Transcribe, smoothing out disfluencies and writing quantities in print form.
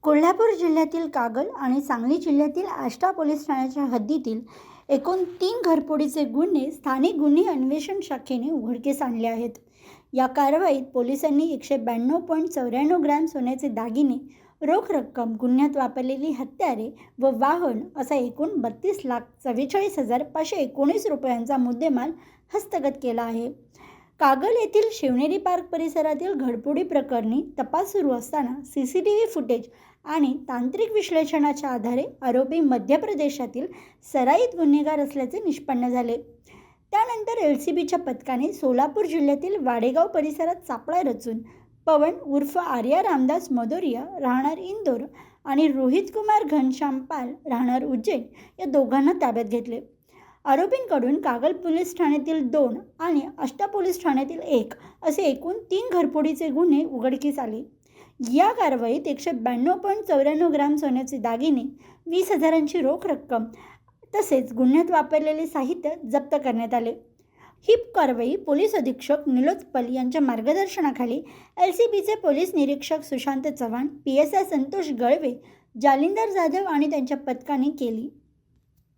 कोल्हापूर जिल्ह्यातील कागल आणि सांगली जिल्ह्यातील आष्टा पोलीस ठाण्याच्या हद्दीतील एकूण 3 घरफोडीचे गुन्हे स्थानिक गुन्हे अन्वेषण शाखेने उघडकीस आणले आहेत. या कारवाईत पोलिसांनी 192.94 ग्रॅम सोन्याचे दागिने, रोख रक्कम, गुन्ह्यात वापरलेली हत्यारे व वाहन असा एकूण 32,44,519 रुपयांचा मुद्देमाल हस्तगत केला आहे. कागल येथील शिवनेरी पार्क परिसरातील घरफोडी प्रकरणी तपास सुरू असताना CCTV फुटेज आणि तांत्रिक विश्लेषणाच्या आधारे आरोपी मध्य प्रदेशातील सराईत गुन्हेगार असल्याचे निष्पन्न झाले. त्यानंतर LCBच्या पथकाने सोलापूर जिल्ह्यातील वाडेगाव परिसरात सापळा रचून पवन उर्फ आर्या रामदास मदोरिया राहणार इंदोर आणि रोहित कुमार घनश्याम पाल राहणार उज्जैन या दोघांना ताब्यात घेतले. आरोपींकडून कागल पोलीस ठाण्यातील 2 आणि आष्टा पोलीस ठाण्यातील 1 असे एकूण 3 घरफोडीचे गुन्हे उघडकीस आले. या कारवाईत 192.94 ग्रॅम सोन्याचे दागिने, 20,000ची रोख रक्कम तसेच गुन्ह्यात वापरलेले साहित्य जप्त करण्यात आले. ही कारवाई पोलीस अधीक्षक निलोज पल यांच्या मार्गदर्शनाखाली LCBचे पोलीस निरीक्षक सुशांत चव्हाण, PSI संतोष गळवे, जालिंदर जाधव आणि त्यांच्या पथकाने केली.